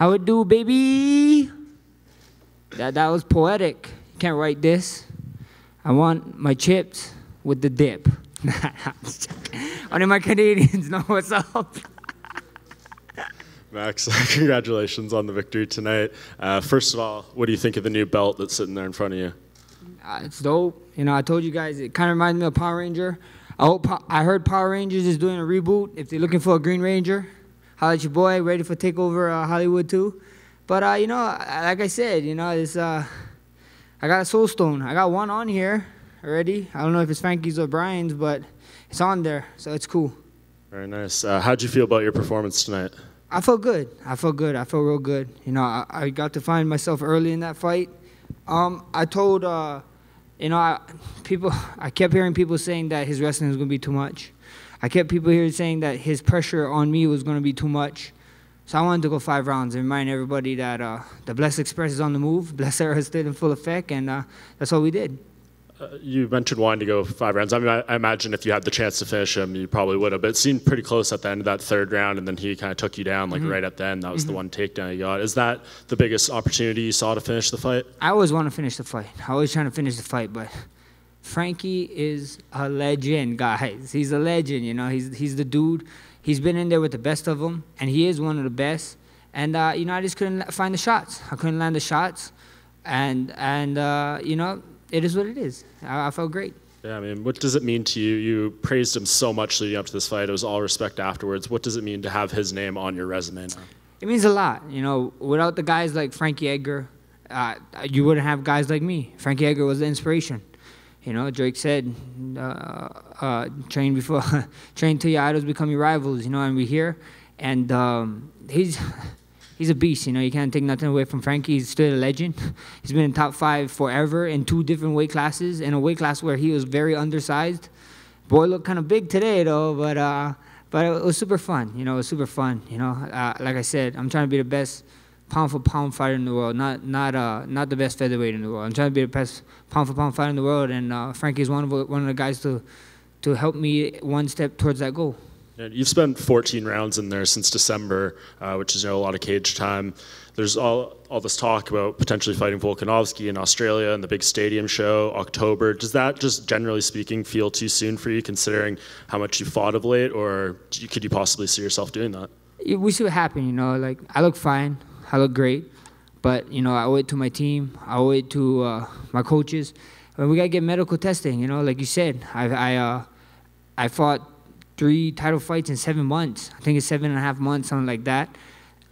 How it do, baby? That was poetic. You can't write this. I want my chips with the dip. Only my Canadians know what's up. Max, congratulations on the victory tonight. First of all, what do you think of the new belt that's sitting there in front of you? It's dope. You know, I told you guys, it kind of reminds me of Power Ranger. I heard Power Rangers is doing a reboot. If they're looking for a Green Ranger, holla at your boy, ready for TakeOver Hollywood too. But, you know, like I said, you know, it's, I got a Soul Stone. I got one on here already. I don't know if it's Frankie's or Brian's, but it's on there, so it's cool. Very nice. How'd you feel about your performance tonight? I felt good. I felt real good. You know, I got to find myself early in that fight. I told, you know, I kept hearing people saying that his wrestling was going to be too much. I kept people here saying that his pressure on me was going to be too much. So I wanted to go 5 rounds and remind everybody that the Bless Express is on the move. Bless Era is still in full effect, and that's what we did. You mentioned wanting to go 5 rounds. I mean, I imagine if you had the chance to finish him, you probably would have. But it seemed pretty close at the end of that 3rd round, and then he kind of took you down, like right at the end. That was the one takedown you got. Is that the biggest opportunity you saw to finish the fight? I always want to finish the fight. I always trying to finish the fight, but Frankie is a legend, guys. He's a legend, you know. He's the dude. He's been in there with the best of them, and he is one of the best. And, you know, I just couldn't find the shots. I couldn't land the shots. And you know, it is what it is. I felt great. Yeah, I mean, what does it mean to you? You praised him so much leading up to this fight. It was all respect afterwards. What does it mean to have his name on your resume now? It means a lot. You know, without the guys like Frankie Edgar, you wouldn't have guys like me. Frankie Edgar was the inspiration. You know, Drake said, train till your idols become your rivals, you know, and we're here. And he's a beast, you know. You can't take nothing away from Frankie. He's still a legend. He's been in top 5 forever in 2 different weight classes, in a weight class where he was very undersized. Boy looked kind of big today, though, but it was super fun, you know. It was super fun, you know. Like I said, I'm trying to be the best pound-for-pound fighter in the world, not the best featherweight in the world. I'm trying to be the best pound-for-pound fighter in the world, and Frankie is one of the guys to help me one step towards that goal. You've spent 14 rounds in there since December, which is, you know, a lot of cage time. There's all this talk about potentially fighting Volkanovski in Australia in the big stadium show, October. Does that, just generally speaking, feel too soon for you, considering how much you fought of late, or could you possibly see yourself doing that? We see what happens, you know. Like, I look fine. I look great. But, you know, I owe it to my team. I owe it to my coaches. And we got to get medical testing, you know. Like you said, I fought 3 title fights in 7 months. I think it's 7.5 months, something like that.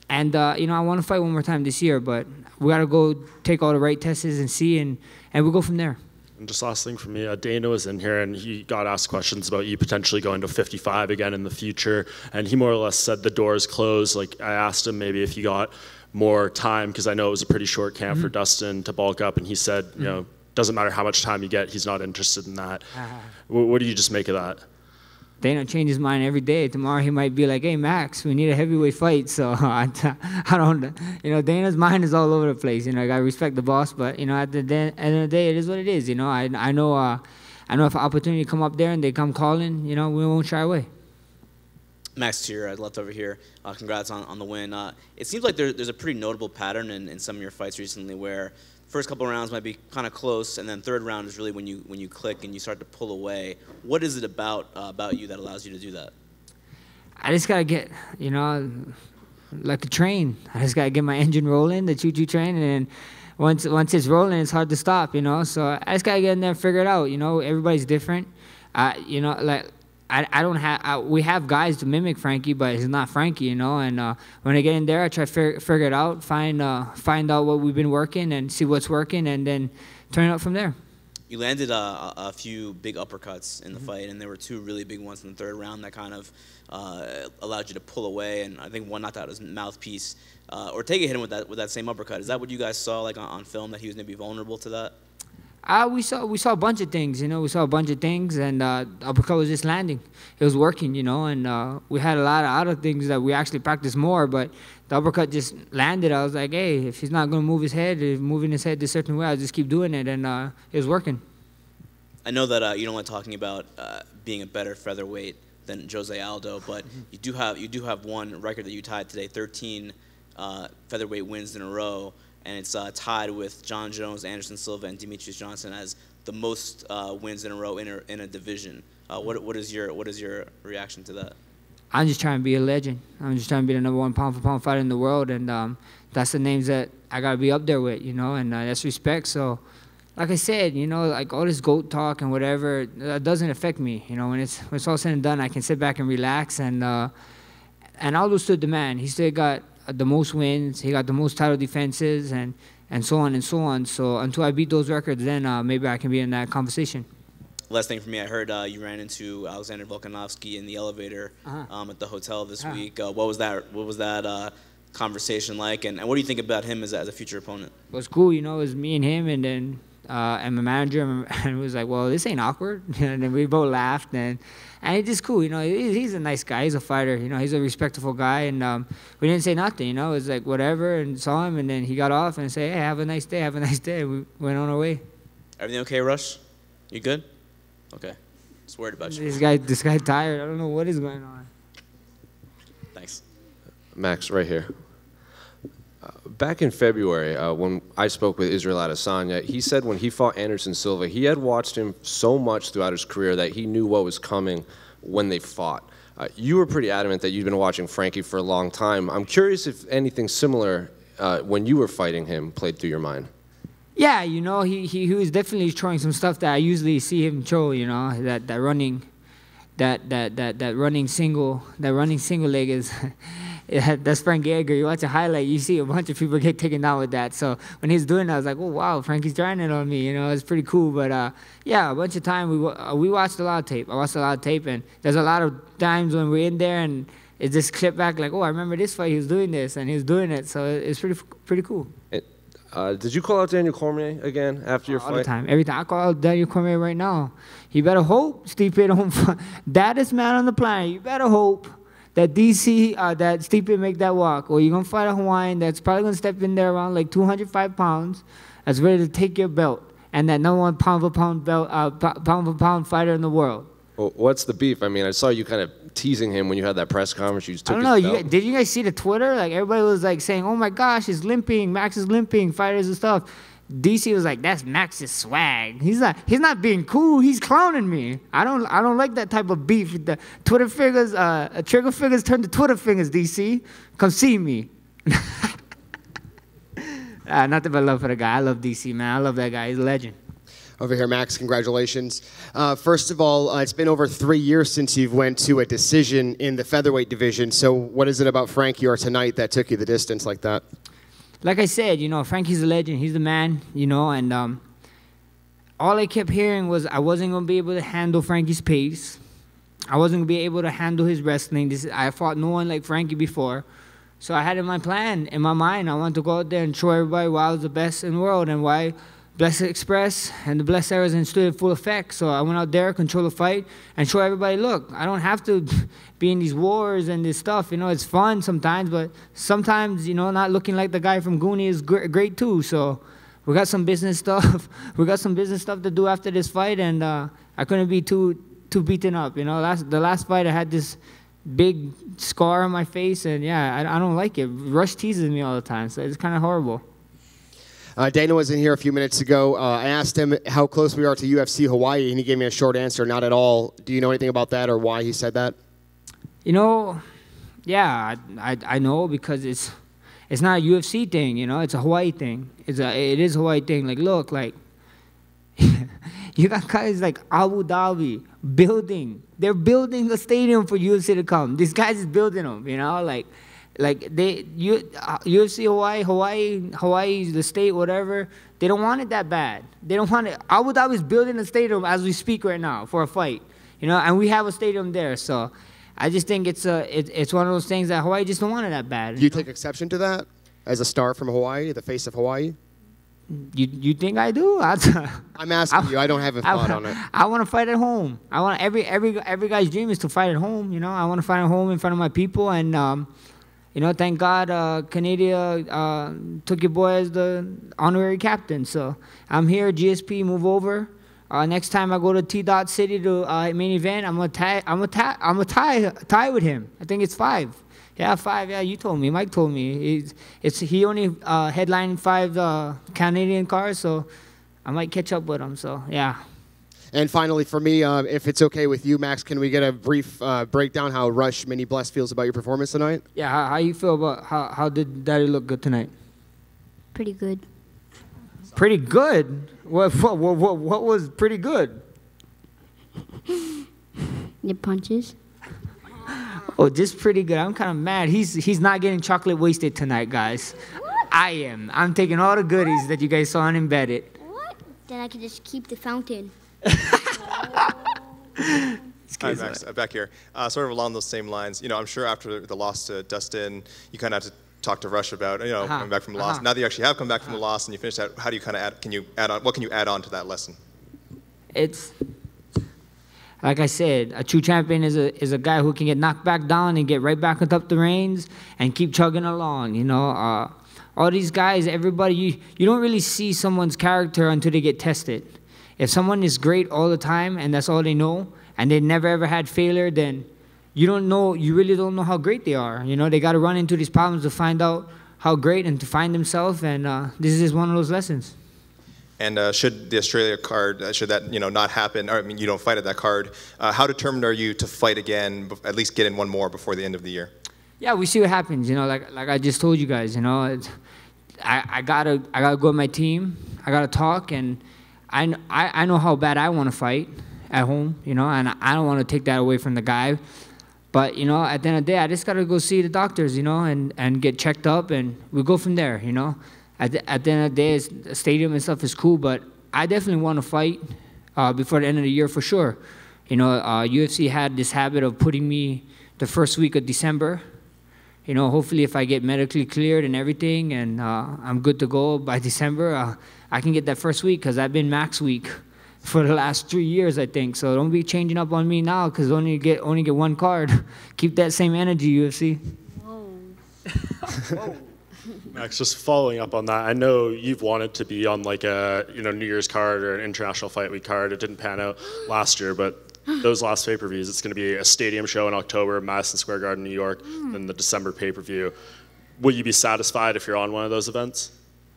And, you know, I want to fight one more time this year, but we got to go take all the right tests and see, and we'll go from there. And just last thing for me, Dana was in here, and he got asked questions about you potentially going to 55 again in the future, and he more or less said the door is closed. Like, I asked him maybe if you got more time, because I know it was a pretty short camp for Dustin to bulk up, and he said, you know, doesn't matter how much time you get, he's not interested in that. What do you just make of that? Dana changes his mind every day. Tomorrow he might be like, hey, Max, we need a heavyweight fight. So I don't, you know, Dana's mind is all over the place. You know, I got to respect the boss, but, you know, at the end of the day, it is what it is. You know, I know if an opportunity come up there and they come calling, you know, we won't shy away. Max Tier, I'd left over here. Congrats on the win. It seems like there's a pretty notable pattern in some of your fights recently where first couple rounds might be kind of close, and then 3rd round is really when you click and you start to pull away. What is it about you that allows you to do that? I just gotta get, you know, like a train. I just gotta get my engine rolling, the choo-choo train, and then once it's rolling, it's hard to stop, you know. So I just gotta get in there and figure it out. You know, everybody's different. You know, like, I don't have, we have guys to mimic Frankie, but he's not Frankie, you know. And when I get in there, I try to figure it out, find out what we've been working and see what's working, and then turn it up from there. You landed a few big uppercuts in the fight, and there were 2 really big ones in the 3rd round that kind of allowed you to pull away. And I think one knocked out his mouthpiece. Ortega hit him with that same uppercut. Is that what you guys saw, like on film, that he was maybe vulnerable to that? We saw a bunch of things, you know. We saw a bunch of things, and uppercut was just landing. It was working, you know, and we had a lot of other things that we actually practiced more, but the uppercut just landed. I was like, hey, if he's not going to move his head, if moving his head this certain way, I'll just keep doing it, and it was working. I know that you don't like talking about being a better featherweight than Jose Aldo, but you do have one record that you tied today, 13 featherweight wins in a row, and it's tied with John Jones, Anderson Silva, and Demetrius Johnson as the most wins in a row in a division. What is your reaction to that? I'm just trying to be a legend. I'm just trying to be the #1 pound-for-pound fighter in the world, and that's the names that I gotta be up there with, you know, and that's respect. So, like I said, you know, like all this GOAT talk and whatever, that doesn't affect me. You know, when it's all said and done, I can sit back and relax. And Aldo stood the man. He still got the most wins. He got the most title defenses, and so on and so on. So until I beat those records, then maybe I can be in that conversation. Last thing for me, I heard you ran into Alexander Volkanovski in the elevator at the hotel this week. What was that conversation like, and what do you think about him as a future opponent? It was cool, you know. It was me and him, and then and my manager, and it was like, well, this ain't awkward. And then we both laughed, and it's just cool, you know. He's a nice guy. He's a fighter, you know. He's a respectful guy, and we didn't say nothing, you know. It was like whatever, and saw him, and then he got off and said, hey, have a nice day, have a nice day. And we went on our way. Everything okay, Rush? You good? Okay. Just worried about you. This guy tired. I don't know what is going on. Thanks. Max, right here. Back in February, when I spoke with Israel Adesanya, he said when he fought Anderson Silva, he had watched him so much throughout his career that he knew what was coming when they fought. You were pretty adamant that you'd been watching Frankie for a long time. I'm curious if anything similar when you were fighting him played through your mind. Yeah, you know, he was definitely throwing some stuff that I usually see him throw. You know, that running single leg is. That's Frankie Edgar. You watch a highlight, you see a bunch of people get taken down with that. So when he's doing that, I was like, oh wow, Frankie's trying it on me. You know, it's pretty cool. But yeah, a bunch of time we watched a lot of tape. I watched a lot of tape, and there's a lot of times when we're in there and it's just clip back like, oh, I remember this fight. He was doing this and he was doing it. So it's pretty cool. Did you call out Daniel Cormier again after your fight? All the time. Every time. I call out Daniel Cormier right now. You better hope Stipe don't fight. Baddest man on the planet. You better hope that that Stipe make that walk. Or you're going to fight a Hawaiian that's probably going to step in there around like 205 pounds that's ready to take your belt. And that #1 pound-for-pound fighter in the world. Well, what's the beef? I mean, I saw you kind of teasing him when you had that press conference. You took I don't know. Did you guys see the Twitter? Like, everybody was like saying, oh my gosh, he's limping. Max is limping. Fighters and stuff. DC was like, that's Max's swag. He's not being cool. He's clowning me. I don't like that type of beef. The Twitter figures, trigger fingers turn to Twitter fingers, DC. Come see me. Nothing but love for the guy. I love DC, man. I love that guy. He's a legend. Over here, Max, congratulations. First of all, it's been over 3 years since you went to a decision in the featherweight division. So what is it about Frankie or tonight that took you the distance like that? Like I said, you know, Frankie's a legend. He's the man, you know, and all I kept hearing was I wasn't going to be able to handle Frankie's pace. I wasn't going to be able to handle his wrestling. I fought no one like Frankie before. So I had in my plan, in my mind, I wanted to go out there and show everybody why I was the best in the world and why Blessed Express and the Blessed Arrows stood in full effect. So I went out there, control the fight, and show everybody, look, I don't have to be in these wars and this stuff. You know, it's fun sometimes, but sometimes, you know, not looking like the guy from Goonie is great too. So we got some business stuff. We got some business stuff to do after this fight, and I couldn't be too beaten up. You know, the last fight I had this big scar on my face, and yeah, I don't like it. Rush teases me all the time, so it's kind of horrible. Dana was in here a few minutes ago. I asked him how close we are to UFC Hawaii, and he gave me a short answer, not at all. Do you know anything about that or why he said that? You know, yeah, I know because it's not a UFC thing, you know. It's a Hawaii thing. It is a Hawaii thing. Like, look, like, you got guys like Abu Dhabi building. They're building a stadium for UFC to come. These guys is building them, you know, like UFC Hawaii, the state, whatever, they don't want it that bad. They don't want it. Abu Dhabi is building a stadium as we speak right now for a fight, you know, and we have a stadium there. So I just think it's one of those things that Hawaii just don't want it that bad. Do you take exception to that as a star from Hawaii, the face of Hawaii? You think I do? I'm asking you. I don't have a thought on it. I want to fight at home. I want every guy's dream is to fight at home. You know, I want to fight at home in front of my people, and you know, thank God Canada took your boy as the honorary captain. So I'm here. GSP, move over. Next time I go to T-Dot City to main event, I'm gonna tie with him. I think it's 5. Yeah, 5. Yeah, you told me. Mike told me. He only headlined 5 Canadian cars, so I might catch up with him. So yeah. And finally, for me, if it's okay with you, Max, can we get a brief breakdown how Rush Mini Bless feels about your performance tonight? Yeah, how you feel about how did Daddy look good tonight? Pretty good. Pretty good. What was pretty good? The punches. Oh, just pretty good. I'm kind of mad. He's not getting chocolate wasted tonight, guys. What? I am. I'm taking all the goodies that you guys saw unembedded. What? Then I can just keep the fountain. Hi, Max. Back here. Sort of along those same lines. You know, I'm sure after the loss to Dustin, you kind of have to talk to Rush about, you know, coming back from a loss. Now that you actually have come back from a loss and you finished that, how do you kind of add on? What can you add on to that lesson? It's like I said, a true champion is a guy who can get knocked back down and get right back up the reins and keep chugging along. You know, all these guys, everybody, you don't really see someone's character until they get tested. If someone is great all the time and that's all they know, and they never ever had failure, then you really don't know how great they are. You know, they got to run into these problems to find out how great and to find themselves, and this is one of those lessons. And should the Australia card, should that, you know, not happen, or I mean, you don't fight at that card, how determined are you to fight again, at least get in one more before the end of the year? Yeah, we see what happens. You know, like I just told you guys. You know, I gotta go with my team. I gotta talk, and I know how bad I want to fight at home. You know, and I don't want to take that away from the guy. But you know, at the end of the day, I just gotta go see the doctors. You know, and get checked up, and we go from there. You know. At the end of the day, the stadium and stuff is cool, but I definitely want to fight before the end of the year for sure. You know, UFC had this habit of putting me the first week of December. You know, hopefully if I get medically cleared and everything and I'm good to go by December, I can get that first week because I've been max week for the last 3 years, I think. So don't be changing up on me now because only get one card. Keep that same energy, UFC. Whoa. Whoa. Max, just following up on that, I know you've wanted to be on like a New Year's card or an International Fight Week card. It didn't pan out last year, but those last pay-per-views, it's going to be a stadium show in October, Madison Square Garden, New York, then the December pay-per-view. Will you be satisfied if you're on one of those events?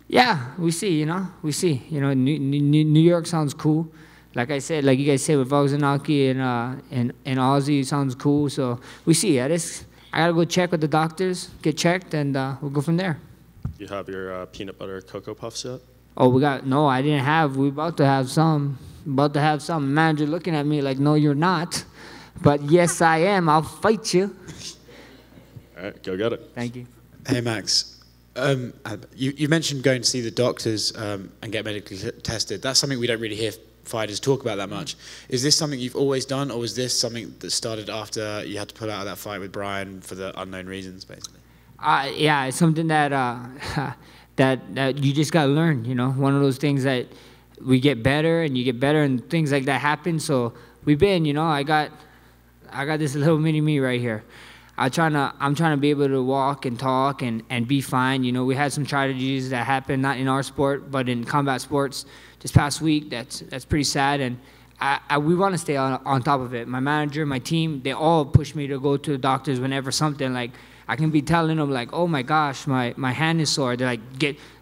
Yeah, we see. You know, New York sounds cool. Like I said, like you guys said with Vogzanaki and Aussie, it sounds cool. So we see. I gotta go check with the doctors, get checked, and we'll go from there. You have your peanut butter Cocoa Puffs yet? Oh, no, I didn't have. We're about to have some. Manager looking at me like, no, you're not. But yes, I am. I'll fight you. All right, go get it. Thank you. Hey, Max. You mentioned going to see the doctors and get medically tested. That's something we don't really hear fighters talk about that much. Is this something you've always done, or was this something that started after you had to pull out of that fight with Brian for the unknown reasons, basically? Yeah, it's something that that you just gotta learn. You know, one of those things that we get better and you get better, and things like that happen. So we've been, you know, I got this little mini me right here. I'm trying to be able to walk and talk and be fine. You know, we had some tragedies that happened, not in our sport, but in combat sports this past week. That's pretty sad, and we want to stay on top of it. My manager, my team, they all push me to go to the doctors whenever something like, I can be telling them like, oh my gosh, my hand is sore. They're like,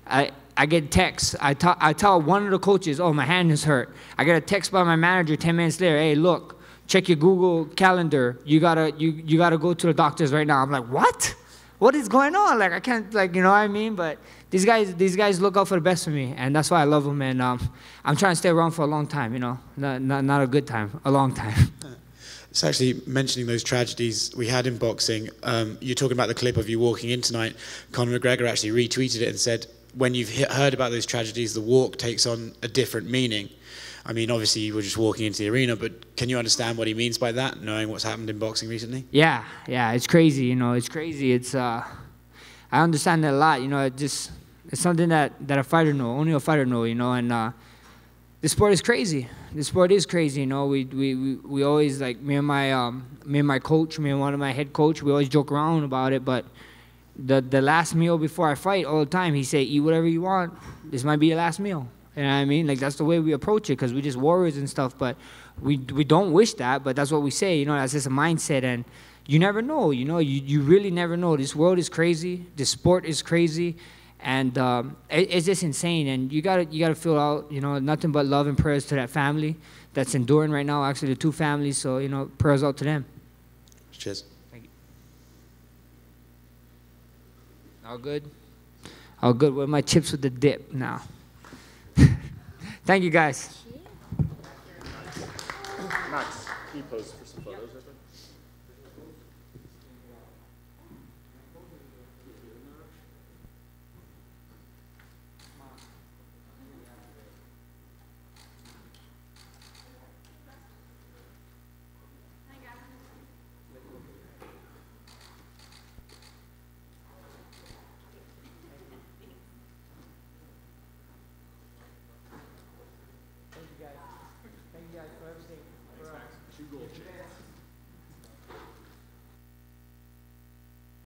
I get texts. I tell one of the coaches, oh, my hand is hurt. I get a text by my manager 10 minutes later, hey, look, check your Google calendar. You gotta go to the doctors right now. I'm like, what? What is going on? Like, I can't, like, you know what I mean? But these guys look out for the best for me, and that's why I love them. And I'm trying to stay around for a long time, you know, not a good time, a long time. It's actually mentioning those tragedies we had in boxing. You're talking about the clip of you walking in tonight. Conor McGregor actually retweeted it and said, when you've heard about those tragedies, the walk takes on a different meaning. I mean, obviously you were just walking into the arena, but can you understand what he means by that, knowing what's happened in boxing recently? Yeah, it's crazy, you know, it's crazy. It's, I understand that a lot, you know, it's something that a fighter knows, only a fighter knows, you know, and the sport is crazy. The sport is crazy, you know. We always, like, me and my coach, me and one of my head coach, we always joke around about it, but the last meal before I fight, all the time, he say, eat whatever you want. This might be your last meal. You know what I mean? Like, that's the way we approach it, because we're just warriors and stuff, but we don't wish that, but that's what we say, you know, that's just a mindset. And, you never know. You know, you really never know. This world is crazy. This sport is crazy, and it's just insane. And you gotta feel out. You know, nothing but love and prayers to that family that's enduring right now. Actually, the two families. So you know, prayers out to them. Cheers. Thank you. All good. All good. With my chips with the dip now. Thank you, guys. Max, can you pose for some photos right there? Thank you guys for everything. 2 gold chains.